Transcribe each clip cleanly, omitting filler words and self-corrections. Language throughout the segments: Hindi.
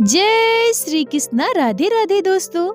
जय श्री कृष्णा। राधे राधे दोस्तों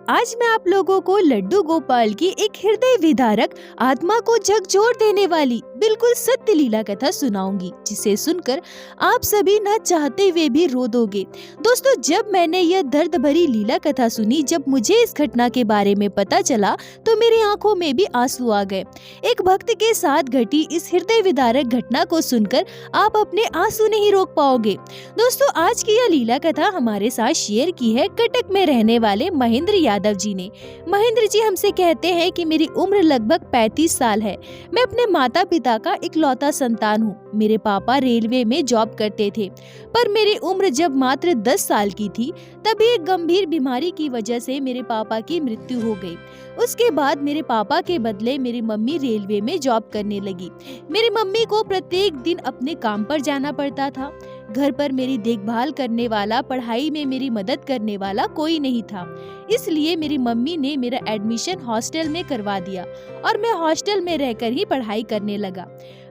आज मैं आप लोगों को लड्डू गोपाल की एक हृदय विदारक, आत्मा को झकझोर देने वाली बिल्कुल सत्य लीला कथा सुनाऊंगी, जिसे सुनकर आप सभी न चाहते हुए भी रो दोगे। दोस्तों, जब मैंने यह दर्द भरी लीला कथा सुनी, जब मुझे इस घटना के बारे में पता चला, तो मेरी आंखों में भी आंसू आ गए। एक भक्त के साथ घटी इस हृदय विदारक घटना को सुनकर आप अपने आंसू नहीं रोक पाओगे। दोस्तों, आज की यह लीला कथा हमारे साथ शेयर की है कटक में रहने वाले महेंद्र यादव जी ने। महेंद्र जी हमसे कहते हैं कि मेरी उम्र लगभग 35 साल है। मैं अपने माता पिता का इकलौता संतान हूँ। मेरे पापा रेलवे में जॉब करते थे, पर मेरी उम्र जब मात्र 10 साल की थी, तभी एक गंभीर बीमारी की वजह से मेरे पापा की मृत्यु हो गई। उसके बाद मेरे पापा के बदले मेरी मम्मी रेलवे में जॉब करने लगी। मेरी मम्मी को प्रत्येक दिन अपने काम पर जाना पड़ता था। घर पर मेरी देखभाल करने वाला, पढ़ाई में मेरी मदद करने वाला कोई नहीं था। इसलिए मेरी मम्मी ने मेरा एडमिशन हॉस्टल में करवा दिया और मैं हॉस्टल में रहकर ही पढ़ाई करने लगा।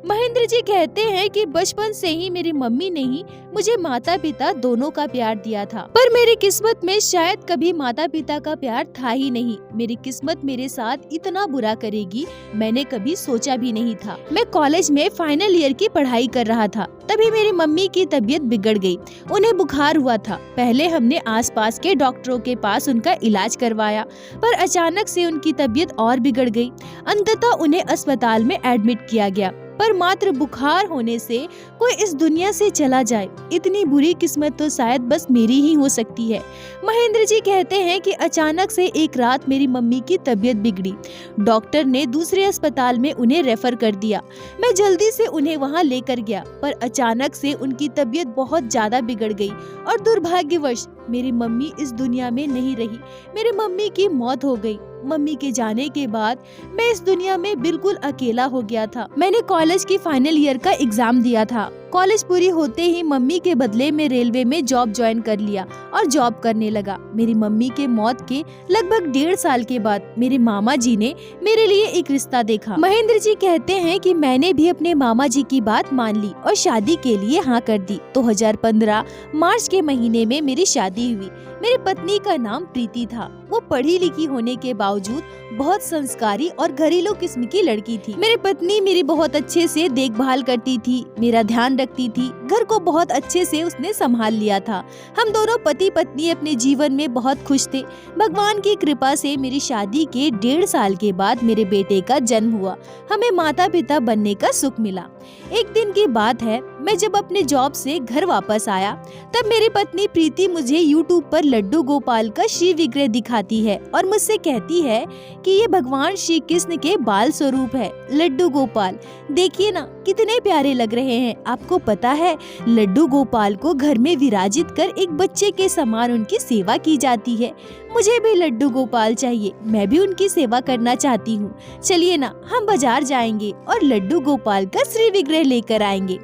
महेंद्र जी कहते हैं कि बचपन से ही मेरी मम्मी ने ही मुझे माता पिता दोनों का प्यार दिया था, पर मेरी किस्मत में शायद कभी माता पिता का प्यार था ही नहीं। मेरी किस्मत मेरे साथ इतना बुरा करेगी, मैंने कभी सोचा भी नहीं था। मैं कॉलेज में फाइनल ईयर की पढ़ाई कर रहा था, तभी मेरी मम्मी की तबीयत बिगड़ गई। उन्हें बुखार हुआ था। पहले हमने आसपास के डॉक्टरों के पास उनका इलाज करवाया, पर अचानक से उनकी तबीयत और बिगड़ गई। अंततः उन्हें अस्पताल में एडमिट किया गया, पर मात्र बुखार होने से कोई इस दुनिया से चला जाए, इतनी बुरी किस्मत तो शायद बस मेरी ही हो सकती है। महेंद्र जी कहते हैं कि अचानक से एक रात मेरी मम्मी की तबीयत बिगड़ी। डॉक्टर ने दूसरे अस्पताल में उन्हें रेफर कर दिया। मैं जल्दी से उन्हें वहां लेकर गया, पर अचानक से उनकी तबीयत बहुत ज्यादा बिगड़ गई और दुर्भाग्यवश मेरी मम्मी इस दुनिया में नहीं रही। मेरी मम्मी की मौत हो गई। मम्मी के जाने के बाद मैं इस दुनिया में बिल्कुल अकेला हो गया था। मैंने कॉलेज की फाइनल ईयर का एग्जाम दिया था। कॉलेज पूरी होते ही मम्मी के बदले में रेलवे में जॉब ज्वाइन कर लिया और जॉब करने लगा। मेरी मम्मी के मौत के लगभग 1.5 साल के बाद मेरे मामा जी ने मेरे लिए एक रिश्ता देखा। महेंद्र जी कहते हैं कि मैंने भी अपने मामा जी की बात मान ली और शादी के लिए हाँ कर दी। 2015 मार्च के महीने में मेरी शादी हुई। मेरी पत्नी का नाम प्रीति था। वो पढ़ी लिखी होने के बावजूद बहुत संस्कारी और घरेलू किस्म की लड़की थी। मेरी पत्नी मेरी बहुत अच्छे से देखभाल करती थी, मेरा ध्यान रखती थी, घर को बहुत अच्छे से उसने संभाल लिया था। हम दोनों पति पत्नी अपने जीवन में बहुत खुश थे। भगवान की कृपा से मेरी शादी के 1.5 साल के बाद मेरे बेटे का जन्म हुआ। हमें माता पिता बनने का सुख मिला। एक दिन की बात है, मैं जब अपने जॉब से घर वापस आया, तब मेरी पत्नी प्रीति मुझे यूट्यूब पर लड्डू गोपाल का शिव विग्रह दिखाती है और मुझसे कहती है कि ये भगवान श्री कृष्ण के बाल स्वरूप है, लड्डू गोपाल। देखिए ना, कितने प्यारे लग रहे हैं। आपको पता है, लड्डू गोपाल को घर में विराजित कर एक बच्चे के समान उनकी सेवा की जाती है। मुझे भी लड्डू गोपाल चाहिए, मैं भी उनकी सेवा करना चाहती हूँ। चलिए ना, हम बाजार जाएंगे और लड्डू गोपाल का श्री विग्रह लेकर आएंगे।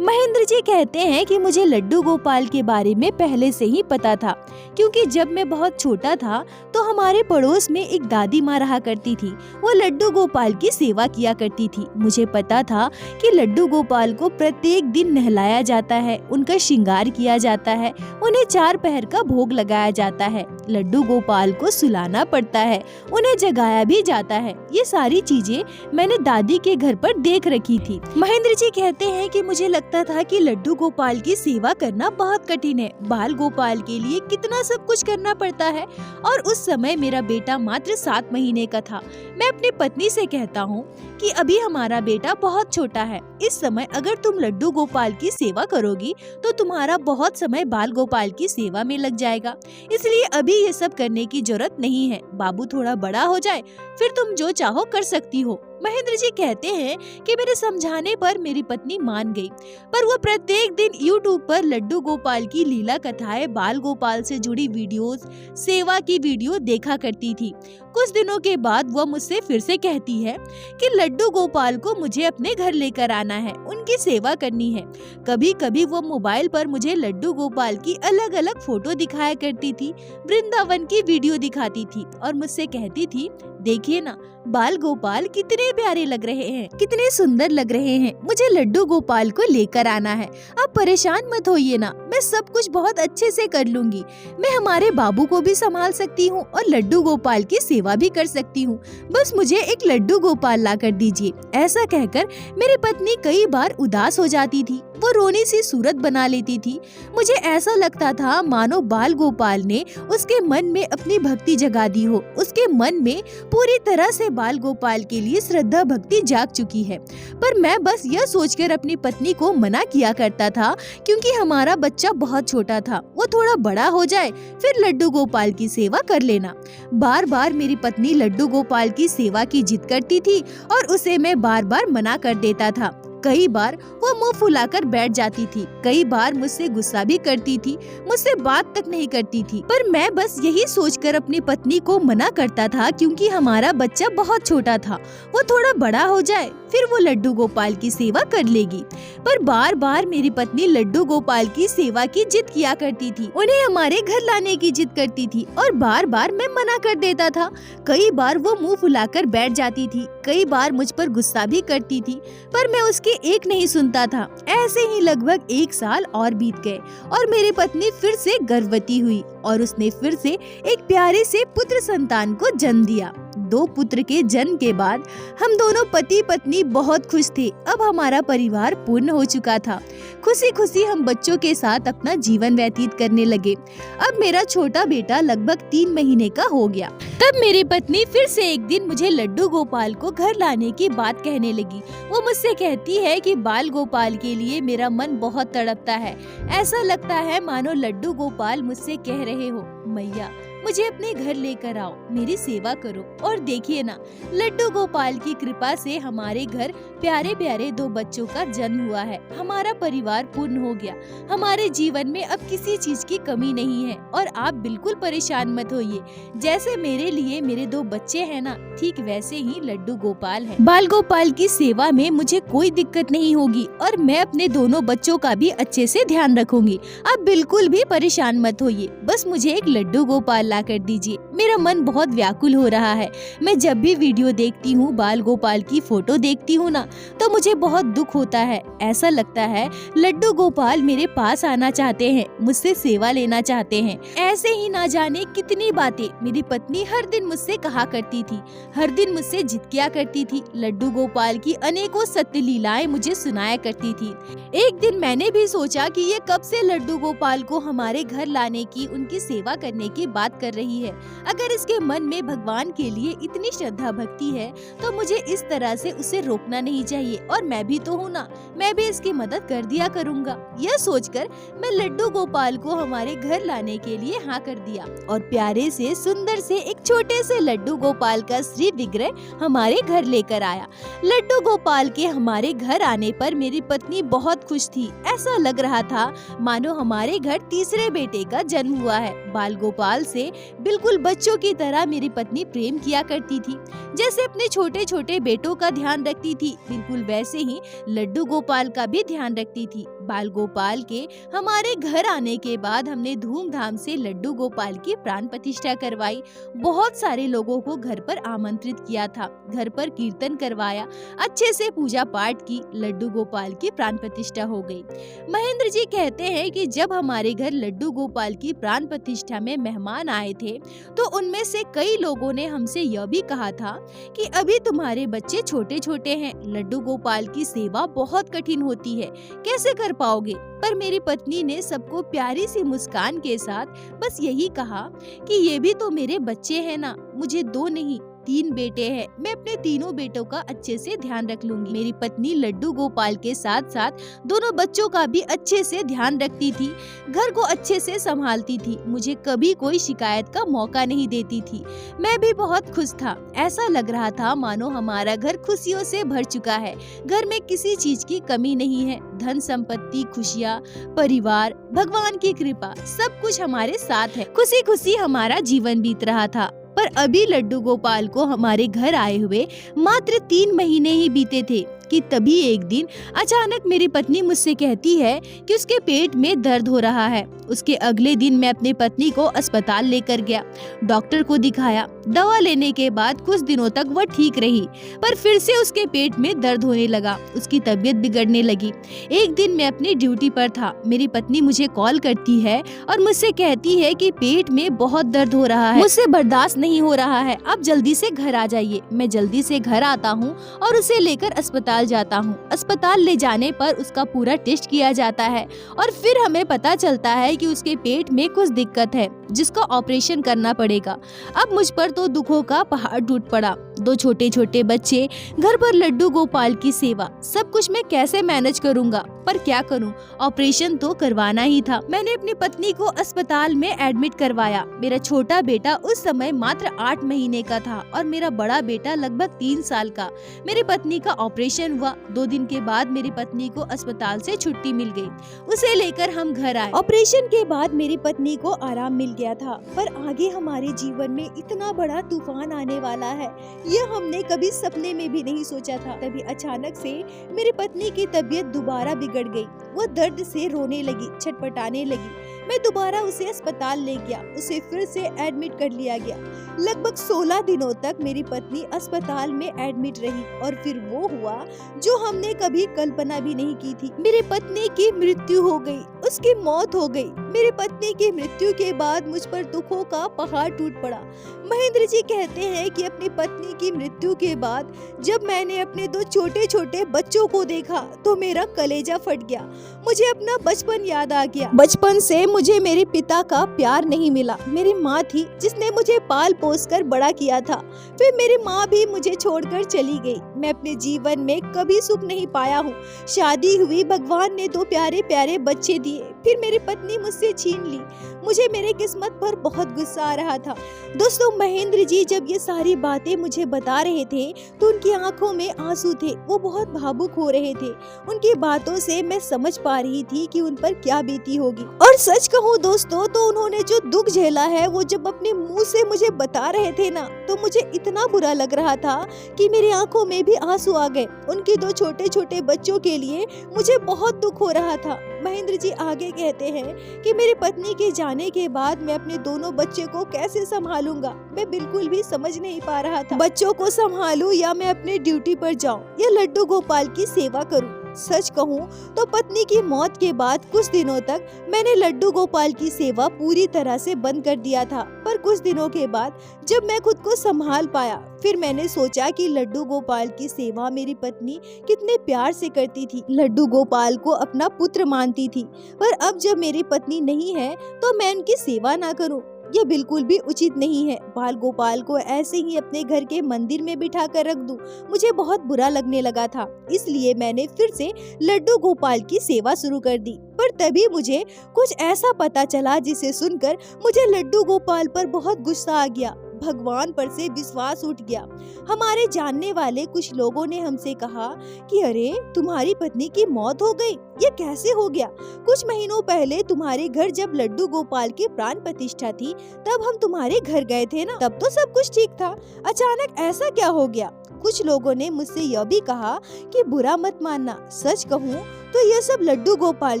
महेंद्र जी कहते हैं कि मुझे लड्डू गोपाल के बारे में पहले से ही पता था, क्योंकि जब मैं बहुत छोटा था तो हमारे पड़ोस में एक दादी माँ रहा करती थी। वो लड्डू गोपाल की सेवा किया करती थी। मुझे पता था कि लड्डू गोपाल को प्रत्येक दिन नहलाया जाता है, उनका श्रृंगार किया जाता है, उन्हें 4 पहर का भोग लगाया जाता है, लड्डू गोपाल को सुलाना पड़ता है, उन्हें जगाया भी जाता है। ये सारी चीजें मैंने दादी के घर पर देख रखी थी। महेंद्र जी कहते हैं कि मुझे लगता था कि लड्डू गोपाल की सेवा करना बहुत कठिन है। बाल गोपाल के लिए कितना सब कुछ करना पड़ता है, और उस समय मेरा बेटा मात्र 7 महीने का था। मैं अपनी पत्नी से कहता हूँ कि अभी हमारा बेटा बहुत छोटा है। इस समय अगर तुम लड्डू गोपाल की सेवा करोगी तो तुम्हारा बहुत समय बाल गोपाल की सेवा में लग जाएगा, इसलिए अभी ये सब करने की जरूरत नहीं है। बाबू थोड़ा बड़ा हो जाए, फिर तुम जो चाहो कर सकती हो। महेंद्र जी कहते हैं कि मेरे समझाने पर मेरी पत्नी मान गई, पर वो प्रत्येक दिन यूट्यूब पर लड्डू गोपाल की लीला कथाएं, बाल गोपाल से जुड़ी वीडियोस, सेवा की वीडियो देखा करती थी। कुछ दिनों के बाद वह मुझसे फिर से कहती है कि लड्डू गोपाल को मुझे अपने घर लेकर आना है, उनकी सेवा करनी है। कभी कभी वो मोबाइल पर मुझे लड्डू गोपाल की अलग अलग फोटो दिखाया करती थी, वृंदावन की वीडियो दिखाती थी और मुझसे कहती थी, देखिए ना बाल गोपाल कितने प्यारे लग रहे हैं, कितने सुंदर लग रहे हैं, मुझे लड्डू गोपाल को लेकर आना है। आप परेशान मत होइए ना, मैं सब कुछ बहुत अच्छे से कर लूंगी। मैं हमारे बाबू को भी संभाल सकती हूँ और लड्डू गोपाल की सेवा भी कर सकती हूँ। बस मुझे एक लड्डू गोपाल ला कर दीजिए। ऐसा कहकर मेरी पत्नी कई बार उदास हो जाती थी, वो रोनी सी सूरत बना लेती थी। मुझे ऐसा लगता था मानो बाल गोपाल ने उसके मन में अपनी भक्ति जगा दी हो। उसके मन में पूरी तरह से बाल गोपाल के लिए श्रद्धा भक्ति जाग चुकी है। पर मैं बस यह सोचकर अपनी पत्नी को मना किया करता था, क्योंकि हमारा बच्चा बहुत छोटा था, वो थोड़ा बड़ा हो जाए फिर लड्डू गोपाल की सेवा कर लेना। बार बार मेरी पत्नी लड्डू गोपाल की सेवा की जिद करती थी और उसे मैं बार बार मना कर देता था। कई बार वो मुंह फुलाकर बैठ जाती थी, कई बार मुझसे गुस्सा भी करती थी, मुझसे बात तक नहीं करती थी। पर मैं बस यही सोचकर अपनी पत्नी को मना करता था, क्योंकि हमारा बच्चा बहुत छोटा था, वो थोड़ा बड़ा हो जाए फिर वो लड्डू गोपाल की सेवा कर लेगी। पर बार बार मेरी पत्नी लड्डू गोपाल की सेवा की जिद किया करती थी, उन्हें हमारे घर लाने की जिद करती थी और बार बार मैं मना कर देता था। कई बार वो मुंह फुलाकर बैठ जाती थी, कई बार मुझ पर गुस्सा भी करती थी, पर मैं उसकी एक नहीं सुनता था। ऐसे ही लगभग 1 साल और बीत गए और मेरी पत्नी फिर से गर्भवती हुई और उसने फिर से एक प्यारे से पुत्र संतान को जन्म दिया। 2 पुत्र के जन्म के बाद हम दोनों पति पत्नी बहुत खुश थे। अब हमारा परिवार पूर्ण हो चुका था। खुशी खुशी हम बच्चों के साथ अपना जीवन व्यतीत करने लगे। अब मेरा छोटा बेटा लगभग 3 महीने का हो गया। तब मेरी पत्नी फिर से एक दिन मुझे लड्डू गोपाल को घर लाने की बात कहने लगी। वो मुझसे कहती है कि बाल गोपाल के लिए मेरा मन बहुत तड़पता है। ऐसा लगता है मानो लड्डू गोपाल मुझसे कह रहे हो, मैया मुझे अपने घर लेकर आओ, मेरी सेवा करो। और देखिए ना, लड्डू गोपाल की कृपा से हमारे घर प्यारे प्यारे 2 बच्चों का जन्म हुआ है। हमारा परिवार पूर्ण हो गया। हमारे जीवन में अब किसी चीज की कमी नहीं है और आप बिल्कुल परेशान मत होइए। जैसे मेरे लिए मेरे 2 बच्चे हैं ना, ठीक वैसे ही लड्डू गोपाल है। बाल गोपाल की सेवा में मुझे कोई दिक्कत नहीं होगी और मैं अपने दोनों बच्चों का भी अच्छे से ध्यान रखूंगी। आप बिल्कुल भी परेशान मत होइए, बस मुझे एक लड्डू गोपाल ला कर दीजिए। मेरा मन बहुत व्याकुल हो रहा है। मैं जब भी वीडियो देखती हूँ, बाल गोपाल की फोटो देखती हूँ ना, तो मुझे बहुत दुख होता है। ऐसा लगता है लड्डू गोपाल मेरे पास आना चाहते हैं, मुझसे सेवा लेना चाहते हैं। ऐसे ही ना जाने कितनी बातें मेरी पत्नी हर दिन मुझसे कहा करती थी, हर दिन मुझसे जिद किया करती थी। लड्डू गोपाल की अनेकों सत्य लीलाएं मुझे सुनाया करती थी। एक दिन मैंने भी सोचा कि ये कब से लड्डू गोपाल को हमारे घर लाने की, उनकी सेवा करने की बात कर रही है। अगर इसके मन में भगवान के लिए इतनी श्रद्धा भक्ति है तो मुझे इस तरह से उसे रोकना नहीं चाहिए। और मैं भी तो हूँ ना, मैं भी इसकी मदद कर दिया करूँगा। यह सोचकर मैं लड्डू गोपाल को हमारे घर लाने के लिए हाँ कर दिया और प्यारे से सुंदर से एक छोटे से लड्डू गोपाल का श्री विग्रह हमारे घर लेकर आया। लड्डू गोपाल के हमारे घर आने पर मेरी पत्नी बहुत खुश थी। ऐसा लग रहा था मानो हमारे घर तीसरे बेटे का जन्म हुआ है। बाल गोपाल से बिल्कुल बच्चों की तरह मेरी पत्नी प्रेम किया करती थी। जैसे अपने छोटे छोटे बेटों का ध्यान रखती थी, बिल्कुल वैसे ही लड्डू गोपाल का भी ध्यान रखती थी। बाल गोपाल के हमारे घर आने के बाद हमने धूमधाम से लड्डू गोपाल की प्राण प्रतिष्ठा करवाई। बहुत सारे लोगों को घर पर आमंत्रित किया था, घर पर कीर्तन करवाया, अच्छे से पूजा पाठ की। लड्डू गोपाल की प्राण प्रतिष्ठा हो गई। महेंद्र जी कहते हैं कि जब हमारे घर लड्डू गोपाल की प्राण प्रतिष्ठा में मेहमान आए थे तो उनमें से कई लोगों ने हमसे यह भी कहा था कि अभी तुम्हारे बच्चे छोटे छोटे हैं, लड्डू गोपाल की सेवा बहुत कठिन होती है, कैसे कर पाओगे। पर मेरी पत्नी ने सबको प्यारी सी मुस्कान के साथ बस यही कहा कि ये भी तो मेरे बच्चे हैं ना, मुझे 2 नहीं 3 बेटे हैं, मैं अपने तीनों बेटों का अच्छे से ध्यान रख लूंगी। मेरी पत्नी लड्डू गोपाल के साथ साथ दोनों बच्चों का भी अच्छे से ध्यान रखती थी, घर को अच्छे से संभालती थी, मुझे कभी कोई शिकायत का मौका नहीं देती थी। मैं भी बहुत खुश था। ऐसा लग रहा था मानो हमारा घर खुशियों से भर चुका है। घर में किसी चीज की कमी नहीं है। धन संपत्ति, खुशियाँ, परिवार, भगवान की कृपा, सब कुछ हमारे साथ है। खुशी खुशी हमारा जीवन बीत रहा था। पर अभी लड्डू गोपाल को हमारे घर आए हुए मात्र 3 महीने ही बीते थे कि तभी एक दिन अचानक मेरी पत्नी मुझसे कहती है कि उसके पेट में दर्द हो रहा है। उसके अगले दिन मैं अपनी पत्नी को अस्पताल लेकर गया, डॉक्टर को दिखाया। दवा लेने के बाद कुछ दिनों तक वह ठीक रही, पर फिर से उसके पेट में दर्द होने लगा, उसकी तबीयत बिगड़ने लगी। एक दिन मैं अपनी ड्यूटी पर था, मेरी पत्नी मुझे कॉल करती है और मुझसे कहती है कि पेट में बहुत दर्द हो रहा है, मुझसे बर्दाश्त नहीं हो रहा है, आप जल्दी से घर आ जाइए। मैं जल्दी से घर आता हूँ और उसे लेकर अस्पताल जाता हूँ। अस्पताल ले जाने पर उसका पूरा टेस्ट किया जाता है और फिर हमें पता चलता है कि उसके पेट में कुछ दिक्कत है जिसका ऑपरेशन करना पड़ेगा। अब मुझ पर तो दुखों का पहाड़ टूट पड़ा। 2 छोटे छोटे बच्चे, घर पर लड्डू गोपाल की सेवा, सब कुछ मैं कैसे मैनेज करूँगा? पर क्या करूँ, ऑपरेशन तो करवाना ही था। मैंने अपनी पत्नी को अस्पताल में एडमिट करवाया। मेरा छोटा बेटा उस समय मात्र 8 महीने का था और मेरा बड़ा बेटा लगभग 3 साल का। मेरी पत्नी का ऑपरेशन हुआ। 2 दिन के बाद मेरी पत्नी को अस्पताल से छुट्टी मिल गई। उसे लेकर हम घर आए। ऑपरेशन के बाद मेरी पत्नी को आराम मिल गया था, पर आगे हमारे जीवन में इतना बड़ा तूफान आने वाला है, यह हमने कभी सपने में भी नहीं सोचा था। तभी अचानक से मेरी पत्नी की तबीयत दोबारा बिगड़ गई। वो दर्द से रोने लगी, छटपटाने लगी। मैं दोबारा उसे अस्पताल ले गया, उसे फिर से एडमिट कर लिया गया। लगभग 16 दिनों तक मेरी पत्नी अस्पताल में एडमिट रही और फिर वो हुआ जो हमने कभी कल्पना भी नहीं की थी। मेरी पत्नी की मृत्यु हो गई, उसकी मौत हो गई। मेरी पत्नी की मृत्यु के बाद मुझ पर दुखों का पहाड़ टूट पड़ा। महेंद्र जी कहते हैं कि अपनी पत्नी की मृत्यु के बाद जब मैंने अपने 2 छोटे छोटे बच्चों को देखा तो मेरा कलेजा फट गया। मुझे अपना बचपन याद आ गया। बचपन से मुझे मेरे पिता का प्यार नहीं मिला। मेरी माँ थी जिसने मुझे पाल पोस कर बड़ा किया था, फिर मेरी माँ भी मुझे छोड़कर चली गई। मैं अपने जीवन में कभी सुख नहीं पाया हूँ। शादी हुई, भगवान ने 2 प्यारे प्यारे बच्चे दिए, फिर मेरी पत्नी मुझसे छीन ली। मुझे मेरे किस्मत पर बहुत गुस्सा आ रहा था। दोस्तों, महेंद्र जी जब ये सारी बातें मुझे बता रहे थे तो उनकी आंखों में आंसू थे, वो बहुत भावुक हो रहे थे। उनकी बातों से मैं समझ पा रही थी कि उन पर क्या बीती होगी। और सच कहूँ दोस्तों, तो उन्होंने जो दुख झेला है वो जब अपने मुंह से मुझे बता रहे थे ना, तो मुझे इतना बुरा लग रहा था कि मेरी आंखों में भी आंसू आ गए। उनके 2 छोटे छोटे बच्चों के लिए मुझे बहुत दुख हो रहा था। महेंद्र जी आगे कहते हैं कि मेरी पत्नी के जाने के बाद मैं अपने दोनों बच्चे को कैसे संभालूंगा, मैं बिल्कुल भी समझ नहीं पा रहा था। बच्चों को संभालूं या मैं अपने ड्यूटी पर जाऊं या लड्डू गोपाल की सेवा करूं। सच कहूं तो पत्नी की मौत के बाद कुछ दिनों तक मैंने लड्डू गोपाल की सेवा पूरी तरह से बंद कर दिया था, पर कुछ दिनों के बाद जब मैं खुद को संभाल पाया, फिर मैंने सोचा कि लड्डू गोपाल की सेवा मेरी पत्नी कितने प्यार से करती थी। लड्डू गोपाल को अपना पुत्र मानती थी, पर अब जब मेरी पत्नी नहीं है तो मैं उनकी सेवा ना करूं, यह बिल्कुल भी उचित नहीं है। बाल गोपाल को ऐसे ही अपने घर के मंदिर में बिठा कर रख दूं, मुझे बहुत बुरा लगने लगा था। इसलिए मैंने फिर से लड्डू गोपाल की सेवा शुरू कर दी। पर तभी मुझे कुछ ऐसा पता चला जिसे सुनकर मुझे लड्डू गोपाल पर बहुत गुस्सा आ गया, भगवान पर से विश्वास उठ गया। हमारे जानने वाले कुछ लोगों ने हमसे कहा कि अरे तुम्हारी पत्नी की मौत हो गई, ये कैसे हो गया? कुछ महीनों पहले तुम्हारे घर जब लड्डू गोपाल की प्राण प्रतिष्ठा थी तब हम तुम्हारे घर गए थे ना, तब तो सब कुछ ठीक था, अचानक ऐसा क्या हो गया? कुछ लोगों ने मुझसे यह भी कहा कि बुरा मत मानना, सच कहूँ तो यह सब लड्डू गोपाल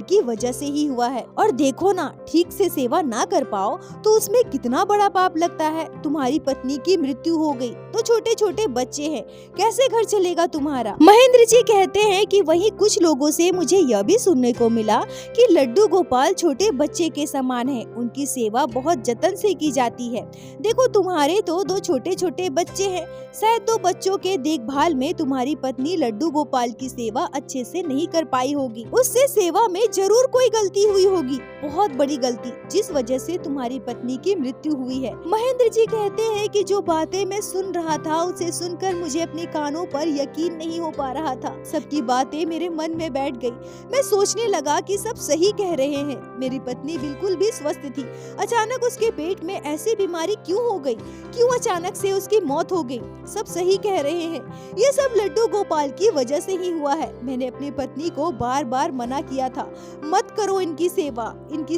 की वजह से ही हुआ है। और देखो ना, ठीक से सेवा ना कर पाओ तो उसमें कितना बड़ा पाप लगता है। तुम्हारी पत्नी की मृत्यु हो गई तो छोटे छोटे बच्चे हैं, कैसे घर चलेगा तुम्हारा? महेंद्र जी कहते हैं कि वहीं कुछ लोगों से मुझे यह भी सुनने को मिला कि लड्डू गोपाल छोटे बच्चे के समान है, उनकी सेवा बहुत जतन से की जाती है। देखो तुम्हारे तो 2 छोटे छोटे बच्चे हैं, शायद 2 बच्चों के देखभाल में तुम्हारी पत्नी लड्डू गोपाल की सेवा अच्छे से नहीं कर पाई होगी। उससे सेवा में जरूर कोई गलती हुई होगी, बहुत बड़ी गलती, जिस वजह से तुम्हारी पत्नी की मृत्यु हुई है। महेंद्र जी कहते हैं कि जो बातें मैं सुन रहा था उसे सुनकर मुझे अपने कानों पर यकीन नहीं हो पा रहा था। सबकी बातें मेरे मन में बैठ गई। मैं सोचने लगा कि सब सही कह रहे हैं, मेरी पत्नी बिल्कुल भी स्वस्थ थी, अचानक उसके पेट में ऐसी बीमारी क्यों हो गई, क्यों अचानक से उसकी मौत हो गई? सब सही कह रहे हैं, ये सब लड्डू गोपाल की वजह से ही हुआ है। मैंने अपनी पत्नी को बार बार मना किया था, मत करो इनकी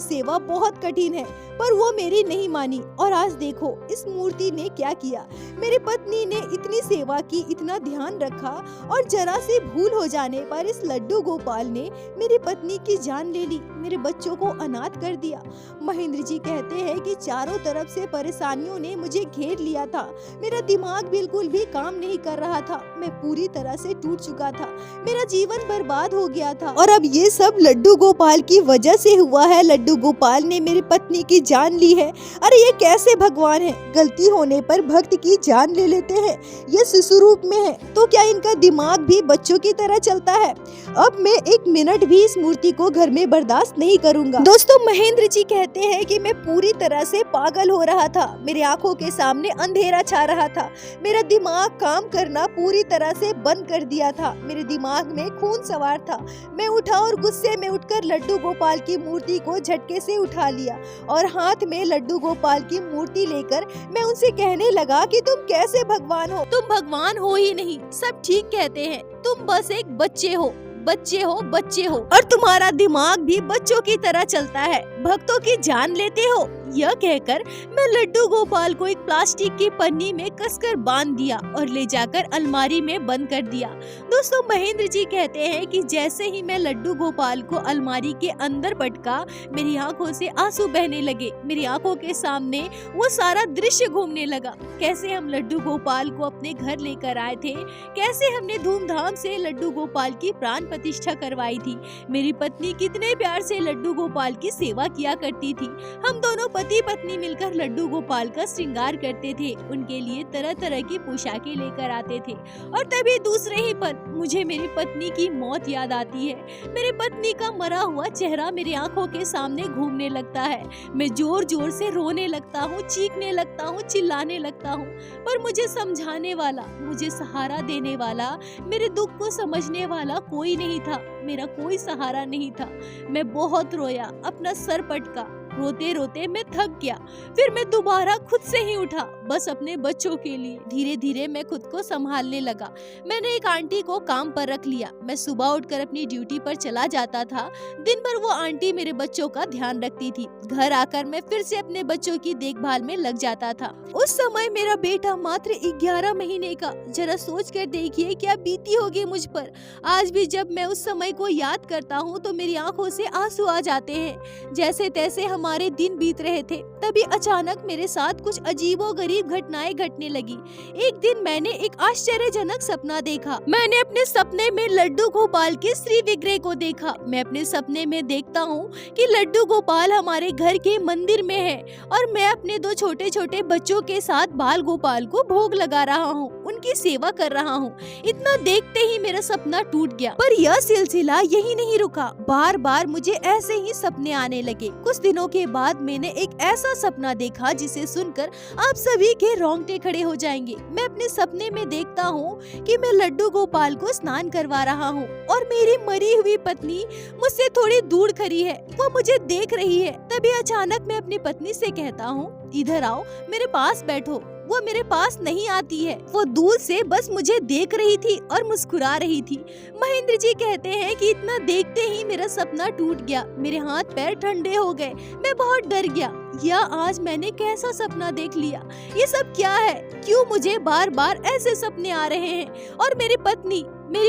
सेवा बहुत कठिन है। पर वो मेरी नहीं मानी और आज देखो इस मूर्ति ने क्या किया। मेरी पत्नी ने इतनी सेवा की, इतना ध्यान रखा और जरा सी भूल हो जाने पर इस लड्डू गोपाल ने मेरी पत्नी की जान ले ली, मेरे बच्चों को अनाथ कर दिया। महेंद्र जी कहते हैं कि चारों तरफ से परेशानियों ने मुझे घेर लिया था, मेरा दिमाग बिल्कुल भी काम नहीं कर रहा था, मैं पूरी तरह से टूट चुका था, मेरा जीवन बर्बाद हो गया था और अब ये सब लड्डू गोपाल की वजह से हुआ है। लड्डू गोपाल ने मेरी पत्नी की जान ली है। अरे ये कैसे भगवान है, गलती होने पर भक्त की जान ले लेते हैं। ये शिशु रूप में है तो क्या इनका दिमाग भी बच्चों की तरह चलता है। अब मैं एक मिनट भी इस मूर्ति को घर में बर्दाश्त नहीं करूंगा। दोस्तों महेंद्र जी कहते हैं कि मैं पूरी तरह से पागल हो रहा था, मेरी आंखों के सामने अंधेरा छा रहा था, मेरा दिमाग काम करना पूरी तरह से बंद कर दिया था, मेरे दिमाग में खून सवार था। मैं उठा और गुस्से में उठकर लड्डू गोपाल की मूर्ति को झटके से उठा लिया और हाथ में लड्डू गोपाल की मूर्ति लेकर मैं उनसे कहने लगा कि तुम कैसे भगवान हो, तुम भगवान हो ही नहीं, सब ठीक कहते हैं, तुम बस एक बच्चे हो, बच्चे हो और तुम्हारा दिमाग भी बच्चों की तरह चलता है, भक्तों की जान लेते हो। यह कहकर मैं लड्डू गोपाल को एक प्लास्टिक की पन्नी में कसकर बांध दिया और ले जाकर अलमारी में बंद कर दिया। दोस्तों महेंद्र जी कहते हैं कि जैसे ही मैं लड्डू गोपाल को अलमारी के अंदर पटका, मेरी आंखों से आंसू बहने लगे, मेरी आंखों के सामने वो सारा दृश्य घूमने लगा। कैसे हम लड्डू गोपाल को अपने घर लेकर आए थे, कैसे हमने धूमधाम से लड्डू गोपाल की प्राण प्रतिष्ठा करवाई थी, मेरी पत्नी कितने प्यार से लड्डू गोपाल की सेवा किया करती थी। हम दोनों पति पत्नी मिलकर लड्डू गोपाल का श्रृंगार करते थे, उनके लिए तरह तरह की पोशाकें लेकर आते थे और तभी दूसरे ही पल मुझे मेरी पत्नी की मौत याद आती है। मेरी पत्नी का मरा हुआ चेहरा मेरी आंखों के सामने घूमने लगता है, मैं जोर जोर से रोने लगता हूँ, चीखने लगता हूँ, चिल्लाने लगता हूँ, पर मुझे समझाने वाला, मुझे सहारा देने वाला, मेरे दुख को समझने वाला कोई नहीं था, मेरा कोई सहारा नहीं था। मैं बहुत रोया, अपना सर पटका, रोते रोते मैं थक गया। फिर मैं दोबारा खुद से ही उठा, बस अपने बच्चों के लिए। धीरे धीरे मैं खुद को संभालने लगा। मैंने एक आंटी को काम पर रख लिया। मैं सुबह उठकर अपनी ड्यूटी पर चला जाता था। दिन भर वो आंटी मेरे बच्चों का ध्यान रखती थी। घर आकर मैं फिर से अपने बच्चों की देखभाल में लग जाता था। उस समय मेरा बेटा मात्र 11 महीने का। जरा सोच कर देखिए क्या बीती होगी मुझ पर। आज भी जब मैं उस समय को याद करता हूँ तो मेरी आंखों से आंसू आ जाते हैं। जैसे तैसे हमारे दिन बीत रहे थे, तभी अचानक मेरे साथ कुछ अजीबोगरीब घटनाएं घटने लगी। एक दिन मैंने एक आश्चर्यजनक सपना देखा। मैंने अपने सपने में लड्डू गोपाल के श्री विग्रह को देखा। मैं अपने सपने में देखता हूँ कि लड्डू गोपाल हमारे घर के मंदिर में है और मैं अपने 2 छोटे छोटे बच्चों के साथ बाल गोपाल को भोग लगा रहा हूँ, उनकी सेवा कर रहा हूँ। इतना देखते ही मेरा सपना टूट गया। पर यह सिलसिला यही नहीं रुका, बार बार मुझे ऐसे ही सपने आने लगे। कुछ दिनों के बाद मैंने एक ऐसा सपना देखा जिसे सुनकर आप सभी के रोंगटे खड़े हो जाएंगे। मैं अपने सपने में देखता हूँ कि मैं लड्डू गोपाल को स्नान करवा रहा हूँ और मेरी मरी हुई पत्नी मुझसे थोड़ी दूर खड़ी है, वो मुझे देख रही है। तभी अचानक मैं अपनी पत्नी से कहता हूँ, इधर आओ, मेरे पास बैठो। वो मेरे पास नहीं आती है, वो दूर से बस मुझे देख रही थी और मुस्कुरा रही थी। महेंद्र जी कहते हैं कि इतना देखते ही मेरा सपना टूट गया, मेरे हाथ पैर ठंडे हो गए, मैं बहुत डर गया। या आज मैंने कैसा सपना देख लिया, ये सब क्या है, क्यों मुझे बार बार ऐसे सपने आ रहे हैं। और मेरी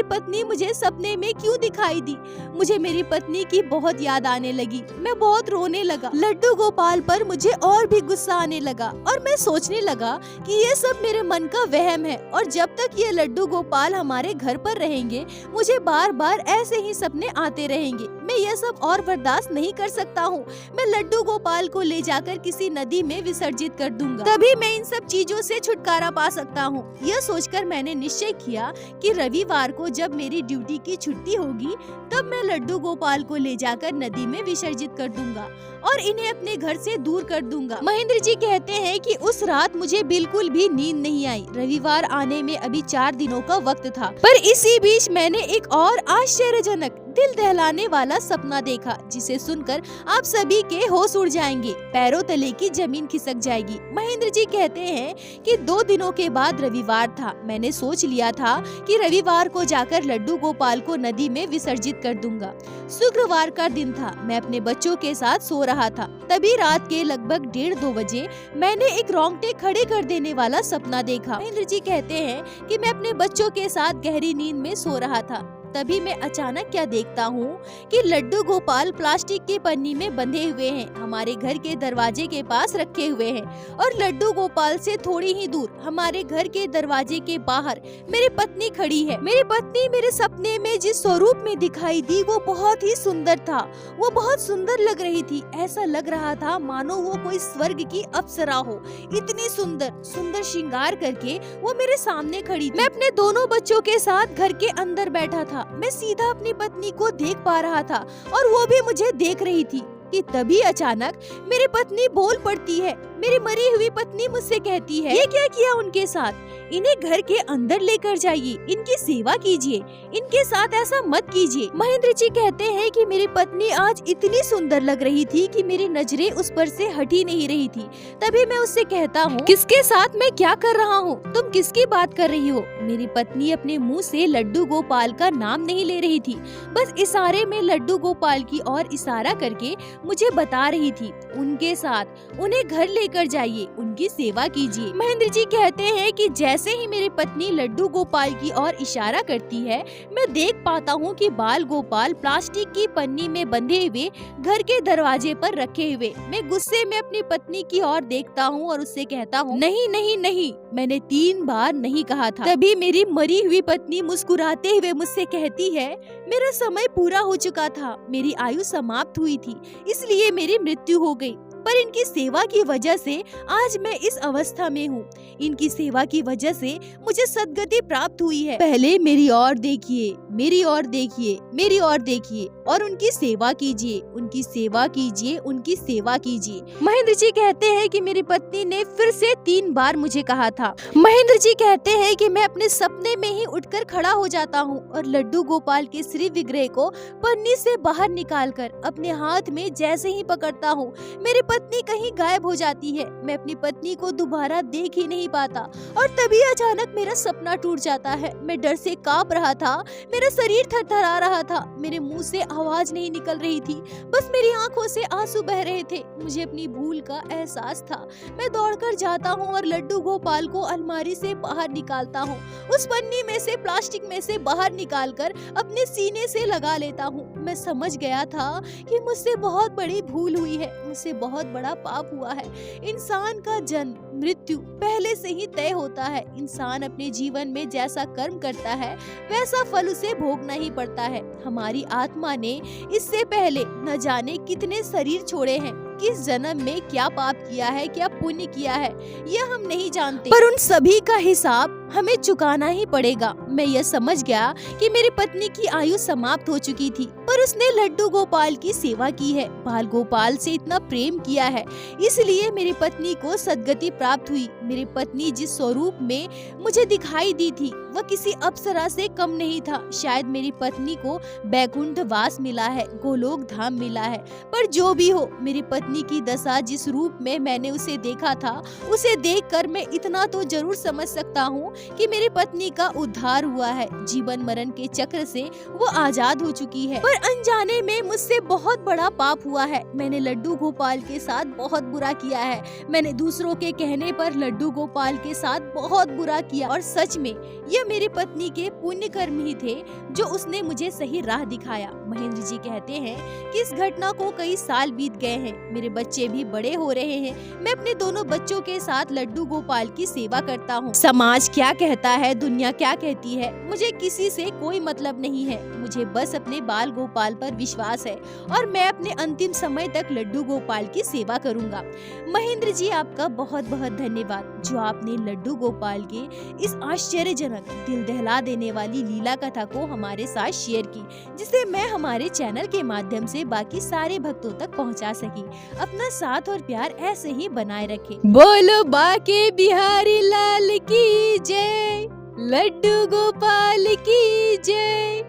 पत्नी मुझे सपने में क्यों दिखाई दी। मुझे मेरी पत्नी की बहुत याद आने लगी, मैं बहुत रोने लगा। लड्डू गोपाल पर मुझे और भी गुस्सा आने लगा और मैं सोचने लगा कि ये सब मेरे मन का वहम है और जब तक ये लड्डू गोपाल हमारे घर पर रहेंगे मुझे बार बार ऐसे ही सपने आते रहेंगे। मैं ये सब और बर्दाश्त नहीं कर सकता हूँ। मैं लड्डू गोपाल को ले जाकर किसी नदी में विसर्जित कर दूंगा, तभी मैं इन सब चीजों से छुटकारा पा सकता हूँ। यह सोचकर मैंने निश्चय किया कि रविवार को जब मेरी ड्यूटी की छुट्टी होगी तब मैं लड्डू गोपाल को ले जाकर नदी में विसर्जित कर दूंगा और इन्हें अपने घर से दूर कर दूंगा। महेंद्र जी कहते हैं कि उस रात मुझे बिल्कुल भी नींद नहीं आई। रविवार आने में अभी 4 दिनों का वक्त था, पर इसी बीच मैंने एक और आश्चर्यजनक दिल दहलाने वाला सपना देखा जिसे सुनकर आप सभी के होश उड़ जाएंगे, पैरों तले की जमीन खिसक जाएगी। महेंद्र जी कहते हैं कि 2 दिनों के बाद रविवार था। मैंने सोच लिया था कि रविवार को जाकर लड्डू गोपाल को नदी में विसर्जित कर दूंगा। शुक्रवार का दिन था। मैं अपने बच्चों के साथ सो रहा था। तभी रात के लगभग 1:30-2 बजे मैंने एक रोंगटे खड़े कर देने वाला सपना देखा। महेंद्र जी कहते हैं कि मैं अपने बच्चों के साथ गहरी नींद में सो रहा था। तभी मैं अचानक क्या देखता हूँ कि लड्डू गोपाल प्लास्टिक की पन्नी में बंधे हुए हैं, हमारे घर के दरवाजे के पास रखे हुए हैं और लड्डू गोपाल से थोड़ी ही दूर हमारे घर के दरवाजे के बाहर मेरी पत्नी खड़ी है। मेरी पत्नी मेरे सपने में जिस स्वरूप में दिखाई दी वो बहुत ही सुंदर था। वो बहुत सुंदर लग रही थी। ऐसा लग रहा था मानो वो कोई स्वर्ग की अप्सरा हो। इतनी सुंदर श्रृंगार करके वो मेरे सामने खड़ी थी। मैं अपने दोनों बच्चों के साथ घर के अंदर बैठा था। मैं सीधा अपनी पत्नी को देख पा रहा था और वो भी मुझे देख रही थी कि तभी अचानक मेरी पत्नी बोल पड़ती है। मेरी मरी हुई पत्नी मुझसे कहती है, ये क्या किया उनके साथ? इन्हें घर के अंदर लेकर जाइए, इनकी सेवा कीजिए, इनके साथ ऐसा मत कीजिए। महेंद्र जी कहते हैं कि मेरी पत्नी आज इतनी सुंदर लग रही थी कि मेरी नजरें उस पर से हट ही नहीं रही थी। तभी मैं उससे कहता हूँ, किसके साथ मैं क्या कर रहा हूँ? तुम किसकी बात कर रही हो? मेरी पत्नी अपने मुँह से लड्डू गोपाल का नाम नहीं ले रही थी, बस इशारे में लड्डू गोपाल की ओर इशारा करके मुझे बता रही थी, उनके साथ उन्हें घर लेकर जाइए, उनकी सेवा कीजिए। महेंद्र जी कहते हैं कि जैसे ही मेरी पत्नी लड्डू गोपाल की ओर इशारा करती है, मैं देख पाता हूँ कि बाल गोपाल प्लास्टिक की पन्नी में बंधे हुए घर के दरवाजे पर रखे हुए। मैं गुस्से में अपनी पत्नी की ओर देखता हूँ और उससे कहता हूँ, नहीं नहीं नहीं, मैंने 3 बार नहीं कहा था। तभी मेरी मरी हुई पत्नी मुस्कुराते हुए मुझसे कहती है, मेरा समय पूरा हो चुका था, मेरी आयु समाप्त हुई थी, इसलिए मेरी मृत्यु हो गई। पर इनकी सेवा की वजह से आज मैं इस अवस्था में हूँ। इनकी सेवा की वजह से मुझे सद्गति प्राप्त हुई है। पहले मेरी ओर देखिए, मेरी ओर देखिए, मेरी ओर देखिए और उनकी सेवा कीजिए, उनकी सेवा कीजिए, उनकी सेवा कीजिए। महेंद्र जी कहते हैं कि मेरी पत्नी ने फिर से 3 बार मुझे कहा था। महेंद्र जी कहते हैं कि मैं अपने सपने में ही उठकर खड़ा हो जाता हूँ और लड्डू गोपाल के श्री विग्रह को पन्नी से बाहर निकालकर अपने हाथ में जैसे ही पकड़ता हूँ, मेरी पत्नी कहीं गायब हो जाती है। मैं अपनी पत्नी को दोबारा देख ही नहीं पाता और तभी अचानक मेरा सपना टूट जाता है। मैं डर से कांप रहा था, मेरा शरीर थरथरा रहा था, मेरे मुंह से आवाज नहीं निकल रही थी, बस मेरी आंखों से आंसू बह रहे थे। मुझे अपनी भूल का एहसास था। मैं दौड़कर जाता हूँ और लड्डू गोपाल को अलमारी से बाहर निकालता हूँ। उस पन्नी में से, प्लास्टिक में से बाहर निकालकर अपने सीने से लगा लेता हूँ। मैं समझ गया था कि मुझसे बहुत बड़ी भूल हुई है, मुझसे बहुत बड़ा पाप हुआ है। इंसान का जन्म मृत्यु पहले से ही तय होता है। इंसान अपने जीवन में जैसा कर्म करता है वैसा फल उसे भोगना ही पड़ता है। हमारी आत्मा ने इससे पहले न जाने कितने शरीर छोड़े हैं, किस जन्म में क्या पाप किया है, क्या पुण्य किया है, यह हम नहीं जानते, पर उन सभी का हिसाब हमें चुकाना ही पड़ेगा। मैं यह समझ गया कि मेरी पत्नी की आयु समाप्त हो चुकी थी, पर उसने लड्डू गोपाल की सेवा की है, बाल गोपाल से इतना प्रेम किया है, इसलिए मेरी पत्नी को सद्गति प्राप्त हुई। मेरी पत्नी जिस स्वरूप में मुझे दिखाई दी थी वह किसी अप्सरा से कम नहीं था। शायद मेरी पत्नी को बैकुंठ वास मिला है, गोलोक धाम मिला है, पर जो भी हो, मेरी पत्नी की दशा जिस रूप में मैंने उसे देखा था, उसे देखकर मैं इतना तो जरूर समझ सकता हूँ कि मेरी पत्नी का उद्धार हुआ है। जीवन मरण के चक्र से वो आजाद हो चुकी है, पर अनजाने में मुझसे बहुत बड़ा पाप हुआ है। मैंने लड्डू गोपाल के साथ बहुत बुरा किया है। मैंने दूसरों के कहने पर लड्डू गोपाल के साथ बहुत बुरा किया और सच में यह मेरी पत्नी के पुण्य कर्म ही थे जो उसने मुझे सही राह दिखाया। महेंद्र जी कहते हैं कि इस घटना को कई साल बीत गए हैं, मेरे बच्चे भी बड़े हो रहे हैं। मैं अपने दोनों बच्चों के साथ लड्डू गोपाल की सेवा करता हूँ। समाज क्या कहता है, दुनिया क्या कहती है, मुझे किसी से कोई मतलब नहीं है। मुझे बस अपने बाल गोपाल पर विश्वास है और मैं अपने अंतिम समय तक लड्डू गोपाल की सेवा करूँगा। महेंद्र जी, आपका बहुत बहुत धन्यवाद जो आपने लड्डू गोपाल के इस आश्चर्यजनक, दिल दहला देने वाली लीला कथा को हमारे साथ शेयर की, जिसे मैं हमारे चैनल के माध्यम से बाकी सारे भक्तों तक पहुंचा सकी। अपना साथ और प्यार ऐसे ही बनाए रखें। बोलो बाके बिहारी लाल की जय, लड्डू गोपाल की जय।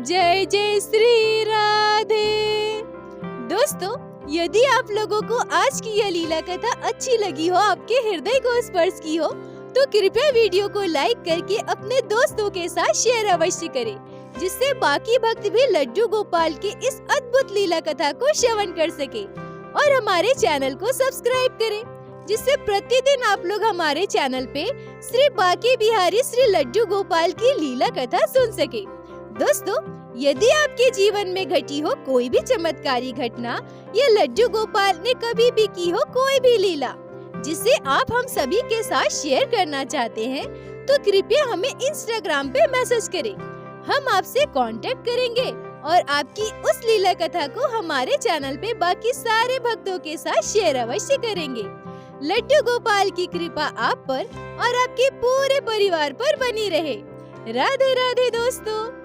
जय जय श्री राधे। दोस्तों, यदि आप लोगों को आज की यह लीला कथा अच्छी लगी हो, आपके हृदय को स्पर्श की हो, तो कृपया वीडियो को लाइक करके अपने दोस्तों के साथ शेयर अवश्य करें, जिससे बाकी भक्त भी लड्डू गोपाल के इस अद्भुत लीला कथा को श्रवण कर सके। और हमारे चैनल को सब्सक्राइब करें, जिससे प्रतिदिन आप लोग हमारे चैनल पे श्री बांके बिहारी श्री लड्डू गोपाल की लीला कथा सुन सके। दोस्तों, यदि आपके जीवन में घटी हो कोई भी चमत्कारी घटना या लड्डू गोपाल ने कभी भी की हो कोई भी लीला जिसे आप हम सभी के साथ शेयर करना चाहते हैं, तो कृपया हमें इंस्टाग्राम पे मैसेज करें। हम आपसे कांटेक्ट करेंगे और आपकी उस लीला कथा को हमारे चैनल पे बाकी सारे भक्तों के साथ शेयर अवश्य करेंगे। लड्डू गोपाल की कृपा आप पर और आपके पूरे परिवार पर बनी रहे। राधे राधे दोस्तों।